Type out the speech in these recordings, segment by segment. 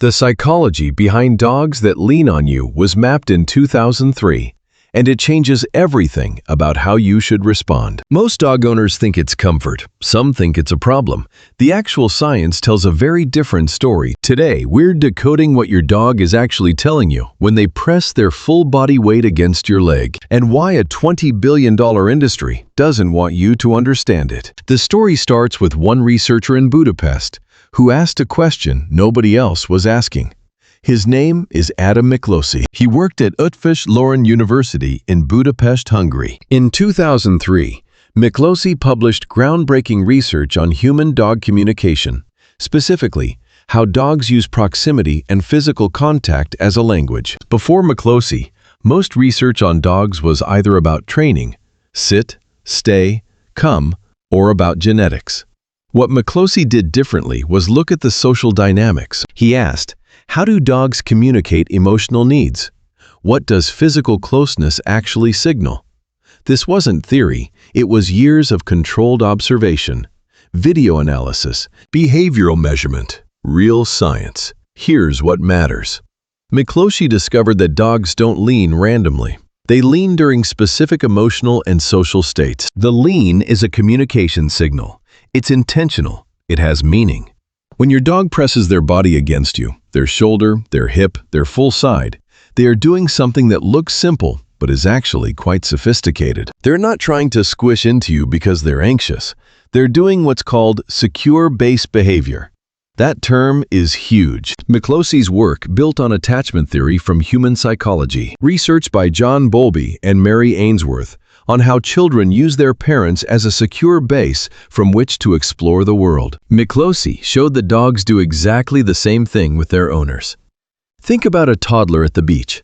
The psychology behind dogs that lean on you was mapped in 2003, and it changes everything about how you should respond. Most dog owners think it's comfort. Some think it's a problem. The actual science tells a very different story. Today, we're decoding what your dog is actually telling you when they press their full body weight against your leg, and why a $20 billion industry doesn't want you to understand it. The story starts with one researcher in Budapest who asked a question nobody else was asking. His name is Miklósi. He worked at Eötvös Loránd University in Budapest, Hungary. In 2003, Miklósi published groundbreaking research on human-dog communication, specifically how dogs use proximity and physical contact as a language. Before Miklósi, most research on dogs was either about training, sit, stay, come, or about genetics. What Miklósi did differently was look at the social dynamics. He asked, how do dogs communicate emotional needs? What does physical closeness actually signal? This wasn't theory, it was years of controlled observation, video analysis, behavioral measurement, real science. Here's what matters. Miklósi discovered that dogs don't lean randomly. They lean during specific emotional and social states. The lean is a communication signal. It's intentional. It has meaning. When your dog presses their body against you, their shoulder, their hip, their full side, they are doing something that looks simple but is actually quite sophisticated. They're not trying to squish into you because they're anxious. They're doing what's called secure base behavior. That term is huge. Miklósi's work built on attachment theory from human psychology, research by John Bowlby and Mary Ainsworth, on how children use their parents as a secure base from which to explore the world. Miklósi showed that dogs do exactly the same thing with their owners. Think about a toddler at the beach.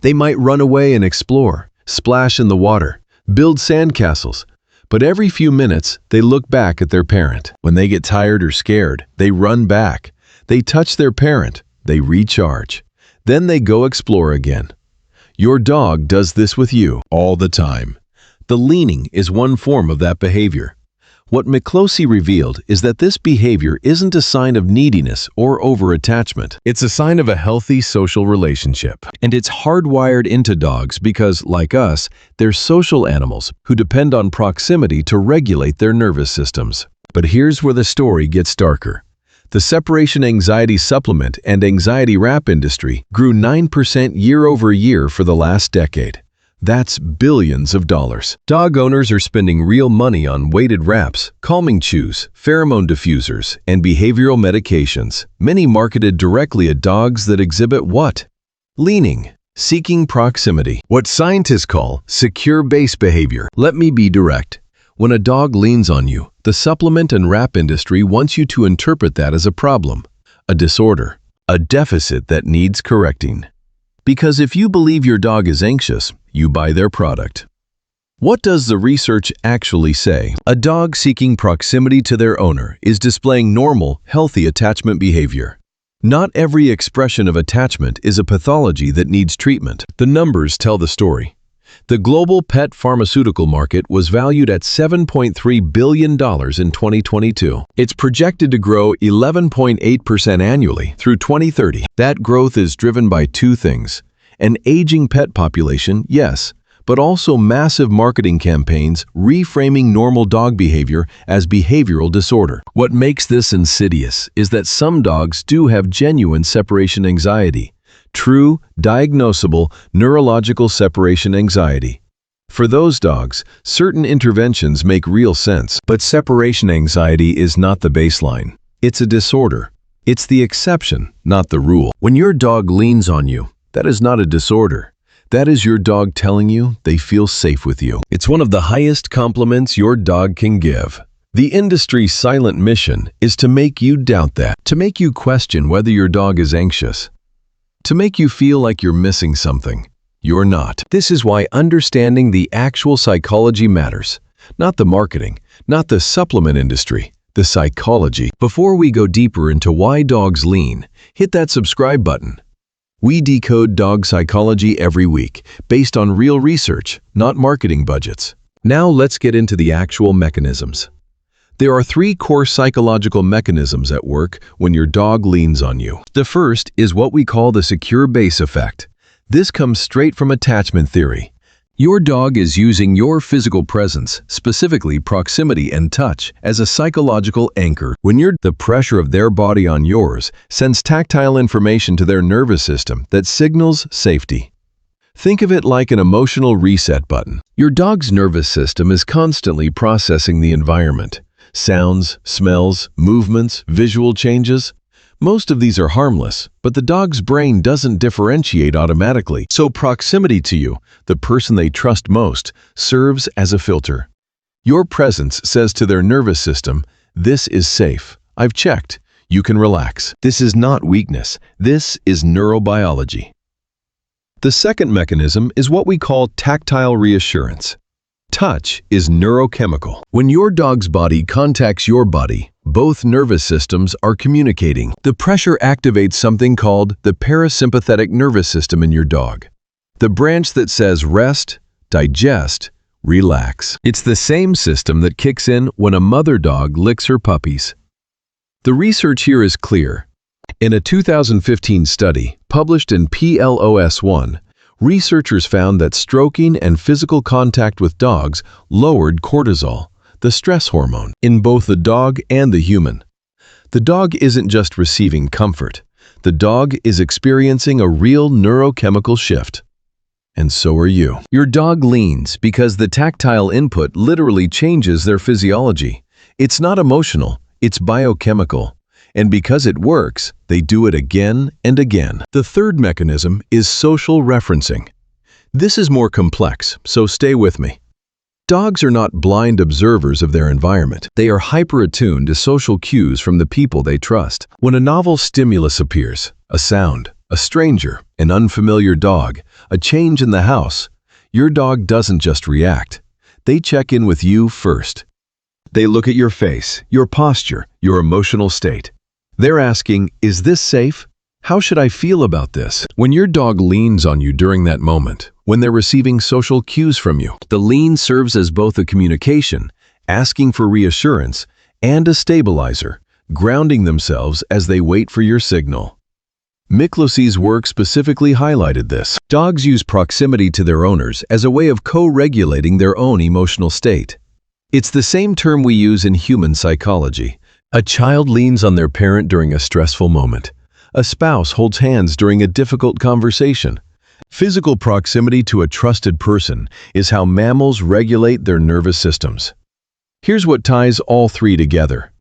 They might run away and explore, splash in the water, build sandcastles, but every few minutes they look back at their parent. When they get tired or scared, they run back. They touch their parent, they recharge. Then they go explore again. Your dog does this with you all the time. The leaning is one form of that behavior. What Miklósi revealed is that this behavior isn't a sign of neediness or over-attachment. It's a sign of a healthy social relationship. And it's hardwired into dogs because, like us, they're social animals who depend on proximity to regulate their nervous systems. But here's where the story gets darker. The separation anxiety supplement and anxiety wrap industry grew 9% year-over-year for the last decade. That's billions of dollars. Dog owners are spending real money on weighted wraps, calming chews, pheromone diffusers, and behavioral medications, many marketed directly at dogs that exhibit what? Leaning, seeking proximity. What scientists call secure base behavior. Let me be direct. When a dog leans on you, the supplement and wrap industry wants you to interpret that as a problem, a disorder, a deficit that needs correcting. Because if you believe your dog is anxious, you buy their product. What does the research actually say? A dog seeking proximity to their owner is displaying normal, healthy attachment behavior. Not every expression of attachment is a pathology that needs treatment. The numbers tell the story. The global pet pharmaceutical market was valued at $7.3 billion in 2022. It's projected to grow 11.8% annually through 2030. That growth is driven by two things. An aging pet population, yes, but also massive marketing campaigns reframing normal dog behavior as behavioral disorder. What makes this insidious is that some dogs do have genuine separation anxiety. True, diagnosable, neurological separation anxiety. For those dogs, certain interventions make real sense, but separation anxiety is not the baseline. It's a disorder. It's the exception, not the rule. When your dog leans on you, that is not a disorder. That is your dog telling you they feel safe with you. It's one of the highest compliments your dog can give. The industry's silent mission is to make you doubt that, to make you question whether your dog is anxious, to make you feel like you're missing something. You're not. This is why understanding the actual psychology matters. Not the marketing, not the supplement industry, the psychology. Before we go deeper into why dogs lean, hit that subscribe button. We decode dog psychology every week, based on real research, not marketing budgets. Now let's get into the actual mechanisms. There are three core psychological mechanisms at work when your dog leans on you. The first is what we call the secure base effect. This comes straight from attachment theory. Your dog is using your physical presence, specifically proximity and touch, as a psychological anchor. The pressure of their body on yours sends tactile information to their nervous system that signals safety. Think of it like an emotional reset button. Your dog's nervous system is constantly processing the environment. Sounds, smells, movements, visual changes. Most of these are harmless, but the dog's brain doesn't differentiate automatically. So proximity to you, the person they trust most, serves as a filter. Your presence says to their nervous system, "This is safe. I've checked. You can relax." This is not weakness. This is neurobiology. The second mechanism is what we call tactile reassurance. Touch is neurochemical. When your dog's body contacts your body, both nervous systems are communicating. The pressure activates something called the parasympathetic nervous system in your dog, the branch that says rest, digest, relax. It's the same system that kicks in when a mother dog licks her puppies. The research here is clear. In a 2015 study published in PLOS One, researchers found that stroking and physical contact with dogs lowered cortisol, the stress hormone, in both the dog and the human. The dog isn't just receiving comfort. The dog is experiencing a real neurochemical shift. And so are you. Your dog leans because the tactile input literally changes their physiology. It's not emotional, it's biochemical. And because it works, they do it again and again. The third mechanism is social referencing. This is more complex, so stay with me. Dogs are not blind observers of their environment. They are hyper-attuned to social cues from the people they trust. When a novel stimulus appears, a sound, a stranger, an unfamiliar dog, a change in the house, your dog doesn't just react. They check in with you first. They look at your face, your posture, your emotional state. They're asking, is this safe? How should I feel about this? When your dog leans on you during that moment, when they're receiving social cues from you, the lean serves as both a communication, asking for reassurance, and a stabilizer, grounding themselves as they wait for your signal. Miklósi's work specifically highlighted this. Dogs use proximity to their owners as a way of co-regulating their own emotional state. It's the same term we use in human psychology. A child leans on their parent during a stressful moment. A spouse holds hands during a difficult conversation. Physical proximity to a trusted person is how mammals regulate their nervous systems. Here's what ties all three together.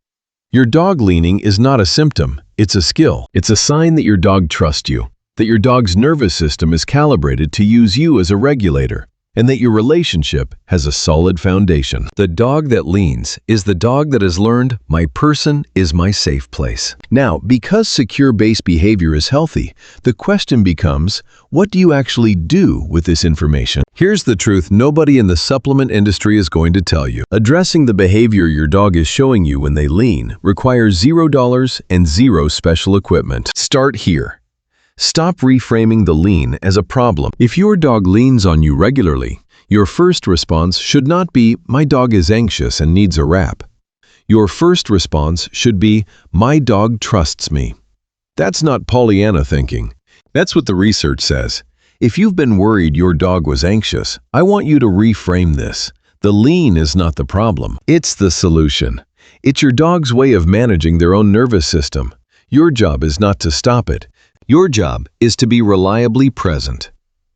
Your dog leaning is not a symptom, it's a skill. It's a sign that your dog trusts you, that your dog's nervous system is calibrated to use you as a regulator, and that your relationship has a solid foundation. The dog that leans is the dog that has learned, my person is my safe place. Now, because secure base behavior is healthy, the question becomes, what do you actually do with this information? Here's the truth nobody in the supplement industry is going to tell you. Addressing the behavior your dog is showing you when they lean requires $0 and zero special equipment. Start here. Stop reframing the lean as a problem. If your dog leans on you regularly, your first response should not be, my dog is anxious and needs a wrap. Your first response should be, my dog trusts me. That's not Pollyanna thinking. That's what the research says. If you've been worried your dog was anxious, I want you to reframe this. The lean is not the problem. It's the solution. It's your dog's way of managing their own nervous system. Your job is not to stop it. Your job is to be reliably present.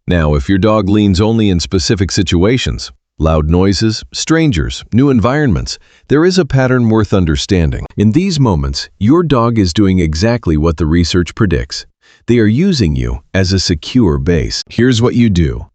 Now, if your dog leans only in specific situations, loud noises, strangers, new environments, there is a pattern worth understanding. In these moments, your dog is doing exactly what the research predicts. They are using you as a secure base. Here's what you do.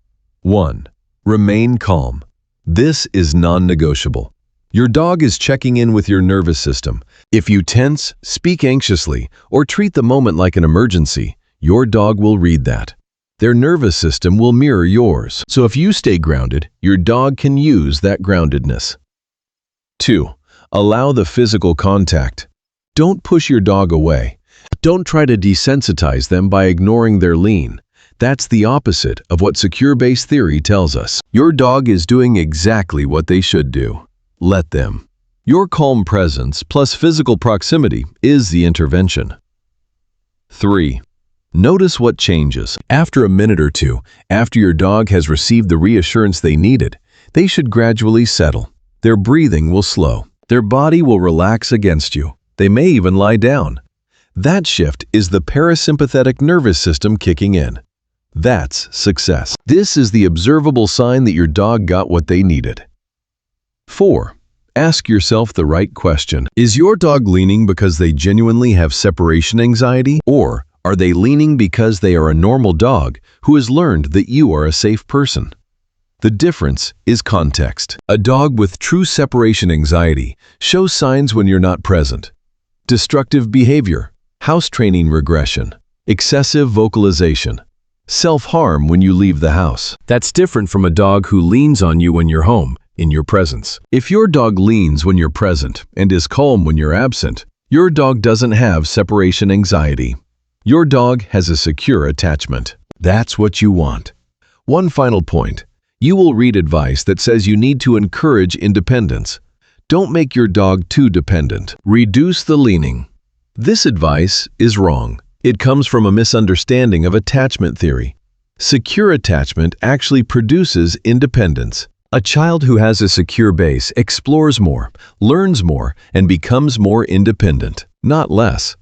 1. Remain calm. This is non-negotiable. Your dog is checking in with your nervous system. If you tense, speak anxiously, or treat the moment like an emergency, your dog will read that. Their nervous system will mirror yours. So if you stay grounded, your dog can use that groundedness. 2. Allow the physical contact. Don't push your dog away. Don't try to desensitize them by ignoring their lean. That's the opposite of what secure base theory tells us. Your dog is doing exactly what they should do. Let them. Your calm presence plus physical proximity is the intervention. 3. Notice what changes. After a minute or two, after your dog has received the reassurance they needed, they should gradually settle. Their breathing will slow. Their body will relax against you. They may even lie down. That shift is the parasympathetic nervous system kicking in. That's success. This is the observable sign that your dog got what they needed. 4. Ask yourself the right question. Is your dog leaning because they genuinely have separation anxiety, or are they leaning because they are a normal dog who has learned that you are a safe person? The difference is context. A dog with true separation anxiety shows signs when you're not present. Destructive behavior, house training regression, excessive vocalization, self-harm when you leave the house. That's different from a dog who leans on you when you're home, in your presence. If your dog leans when you're present and is calm when you're absent, your dog doesn't have separation anxiety. Your dog has a secure attachment. That's what you want. One final point. You will read advice that says you need to encourage independence. Don't make your dog too dependent. Reduce the leaning. This advice is wrong. It comes from a misunderstanding of attachment theory. Secure attachment actually produces independence. A child who has a secure base explores more, learns more, and becomes more independent, not less.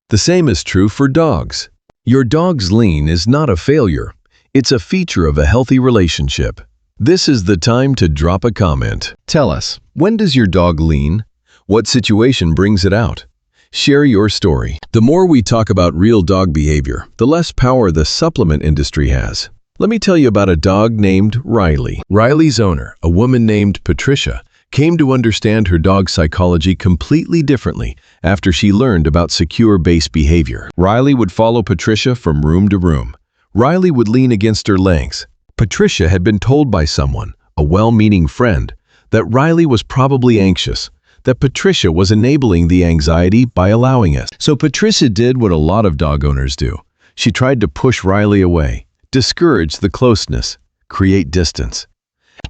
The same is true for dogs. Your dog's lean is not a failure. It's a feature of a healthy relationship. This is the time to drop a comment. Tell us, when does your dog lean? What situation brings it out? Share your story. The more we talk about real dog behavior, the less power the supplement industry has. Let me tell you about a dog named Riley. Riley's owner, a woman named Patricia, came to understand her dog's psychology completely differently after she learned about secure base behavior. Riley would follow Patricia from room to room. Riley would lean against her legs. Patricia had been told by someone, a well-meaning friend, that Riley was probably anxious, that Patricia was enabling the anxiety by allowing it. So Patricia did what a lot of dog owners do. She tried to push Riley away, discourage the closeness, create distance.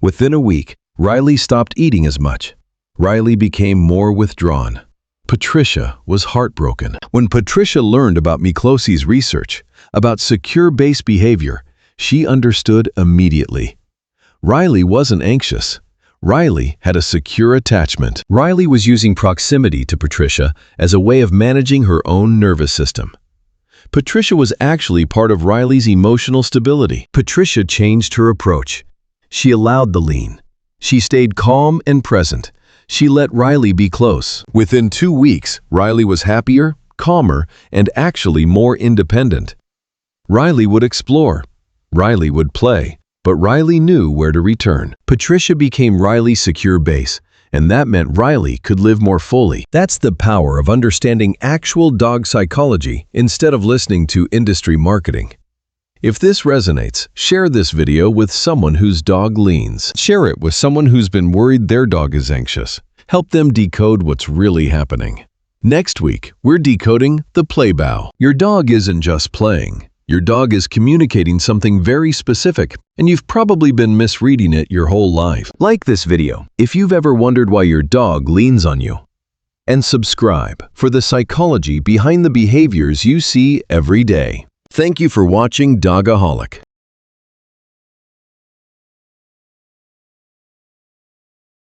Within a week, Riley stopped eating as much. Riley became more withdrawn. Patricia was heartbroken. When Patricia learned about Miklósi's research, about secure base behavior, she understood immediately. Riley wasn't anxious. Riley had a secure attachment. Riley was using proximity to Patricia as a way of managing her own nervous system. Patricia was actually part of Riley's emotional stability. Patricia changed her approach. She allowed the lean. She stayed calm and present. She let Riley be close. Within 2 weeks, Riley was happier, calmer, and actually more independent. Riley would explore. Riley would play. But Riley knew where to return. Patricia became Riley's secure base, and that meant Riley could live more fully. That's the power of understanding actual dog psychology instead of listening to industry marketing. If this resonates, share this video with someone whose dog leans. Share it with someone who's been worried their dog is anxious. Help them decode what's really happening. Next week, we're decoding the play bow. Your dog isn't just playing. Your dog is communicating something very specific, and you've probably been misreading it your whole life. Like this video if you've ever wondered why your dog leans on you. And subscribe for the psychology behind the behaviors you see every day. Thank you for watching Dogaholic.